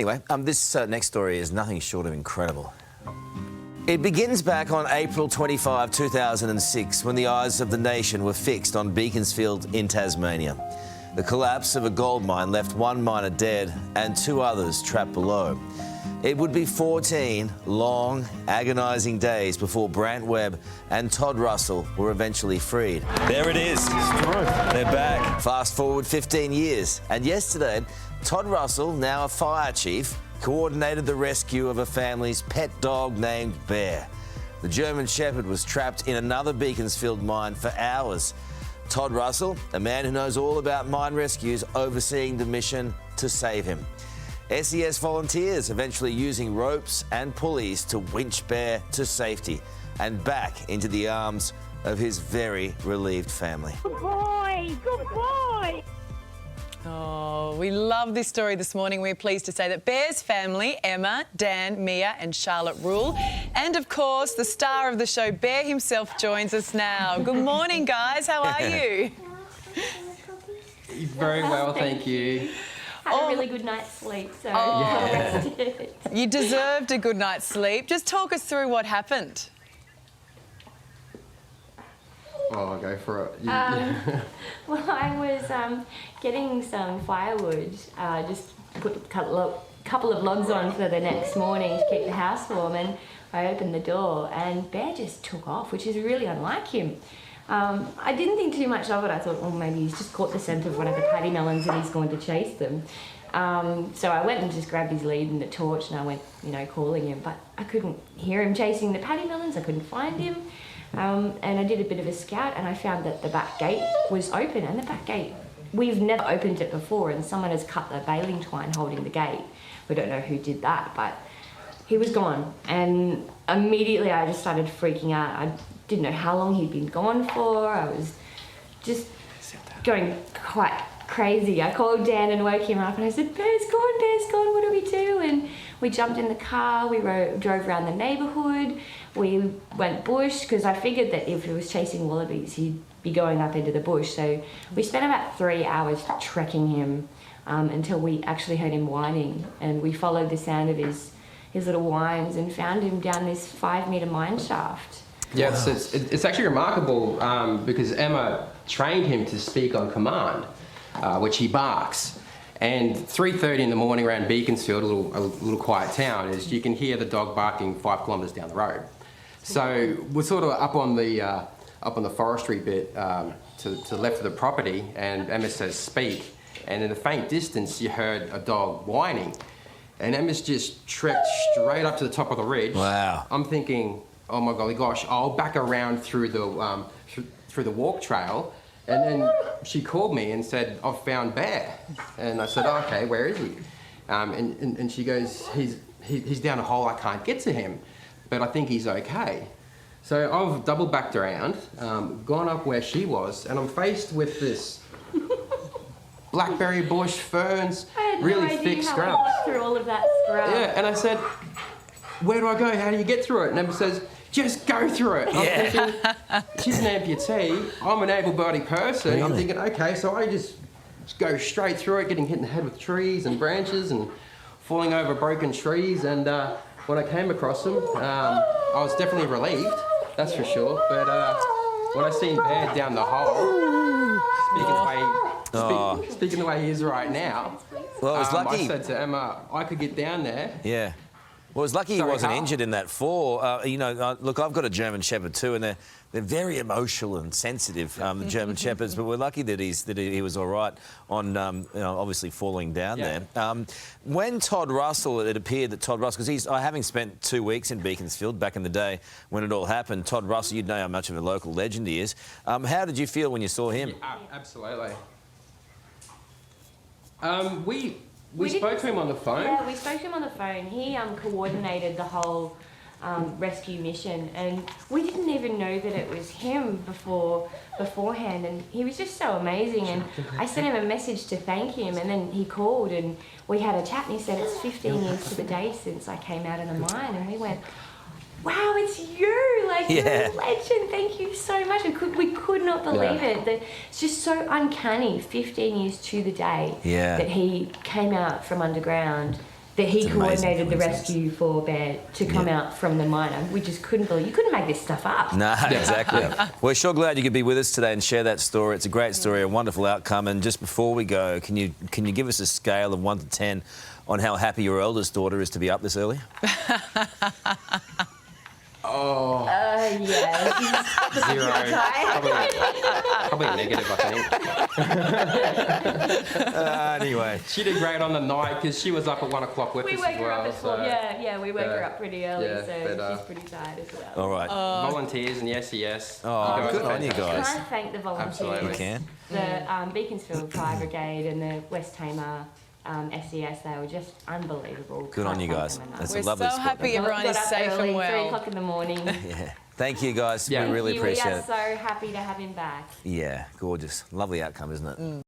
Anyway, this next story is nothing short of incredible. It begins back on April 25, 2006, when the eyes of the nation were fixed on Beaconsfield in Tasmania. The collapse of a gold mine left one miner dead and 2 others trapped below. It would be 14 long, agonising days before Brant Webb and Todd Russell were eventually freed. There it is. They're back. Fast forward 15 years, and yesterday, Todd Russell, now a fire chief, coordinated the rescue of a family's pet dog named Bear. The German Shepherd was trapped in another Beaconsfield mine for hours. Todd Russell, a man who knows all about mine rescues, overseeing the mission to save him. SES volunteers eventually using ropes and pulleys to winch Bear to safety and back into the arms of his very relieved family. Good boy, good boy. Oh, we love this story this morning. We're pleased to say that Bear's family, Emma, Dan, Mia and Charlotte rule. And, of course, the star of the show, Bear himself, joins us now. Good morning, guys. How are you? Very well, thank you. Had a really good night's sleep, so rested. You deserved a good night's sleep. Just talk us through what happened. Oh, I'll go for it. Well, I was getting some firewood, just put a couple of logs on for the next morning to keep the house warm, and I opened the door and Bear just took off, which is really unlike him. I didn't think too much of it. I thought, well, maybe he's just caught the scent of one of the paddy melons and he's going to chase them. So I went and just grabbed his lead and the torch and I went, calling him, but I couldn't hear him chasing the paddy melons. I couldn't find him. And I did a bit of a scout and I found that the back gate was open, and the back gate, we've never opened it before, and someone has cut the baling twine holding the gate. We don't know who did that, but he was gone. And immediately I just started freaking out. I didn't know how long he'd been gone for. I was just going quite crazy. I called Dan and woke him up and I said, Bear's gone, what do we do? And we jumped in the car, we drove around the neighbourhood, we went bush, because I figured that if he was chasing wallabies, he'd be going up into the bush. So we spent about 3 hours trekking him until we actually heard him whining, and we followed the sound of his little whines and found him down this 5-metre mine shaft. Yes, it's actually remarkable because Emma trained him to speak on command, which he barks. And 3:30 in the morning around Beaconsfield, a little quiet town, is you can hear the dog barking 5 kilometres down the road. So we're sort of up on the forestry bit to the left of the property, and Emma says speak, and in the faint distance you heard a dog whining, and Emma's just trekked straight up to the top of the ridge. Wow. I'm thinking, oh my golly gosh, I'll back around through the walk trail. And then she called me and said, I've found Bear. And I said, oh, okay, where is he? And she goes, he's down a hole, I can't get to him, but I think he's okay. So I've double backed around, gone up where she was, and I'm faced with this blackberry bush, ferns, really thick scrub. I got through all of that scrub. Yeah, and I said, where do I go? How do you get through it? And Emma says, just go through it. I'm thinking, she's an amputee, I'm an able-bodied person. Really? I'm thinking, okay, so I just go straight through it, getting hit in the head with trees and branches and falling over broken trees. And when I came across them, I was definitely relieved, that's for sure. But when I seen Bear down the hole, speaking the way he is right now, well, it was lucky. I said to Emma, I could get down there. Yeah. Well, it was lucky he wasn't Karl. injured in that fall. Look, I've got a German Shepherd too, and they're very emotional and sensitive, the German Shepherds. But we're lucky that he was all right on, obviously falling down there. When Todd Russell, it appeared that Todd Russell, because having spent 2 weeks in Beaconsfield back in the day when it all happened, Todd Russell, you'd know how much of a local legend he is. How did you feel when you saw him? Yeah, absolutely. We spoke to him on the phone. Yeah, we spoke to him on the phone. He coordinated the whole rescue mission, and we didn't even know that it was him beforehand, and he was just so amazing. And I sent him a message to thank him, and then he called and we had a chat, and he said, it's 15 years to the day since I came out of the mine. And we went, wow, it's you, like, you're a legend, thank you so much. We could not believe it. It's just so uncanny, 15 years to the day that he came out from underground that he It's amazing coordinated the coincidence. rescue for Bear to come out from the miner. We just couldn't believe, you couldn't make this stuff up. No, exactly. We're sure glad you could be with us today and share that story. It's a great story, a wonderful outcome. And just before we go, can you give us a scale of 1 to 10 on how happy your eldest daughter is to be up this early? Yeah. 0. Probably negative, I think. Anyway. She did great on the night because she was up at 1 o'clock with We us woke as her well. up at 4. so- Yeah, we woke her up pretty early, yeah, so but, she's pretty tired as well. All right. Volunteers and the SES. Oh, good on you guys. Can I thank the volunteers? Absolutely. You can. The Beaconsfield Fire Brigade and the West Tamar SES, they were just unbelievable. Good on Can't you thank guys. them enough. That's a We're lovely so spot. happy everyone Got is up safe early, and 3 well. o'clock in the morning. Yeah. Thank you guys. Yeah. We really We appreciate are it. so happy to have him back. Yeah, gorgeous. Lovely outcome, isn't it?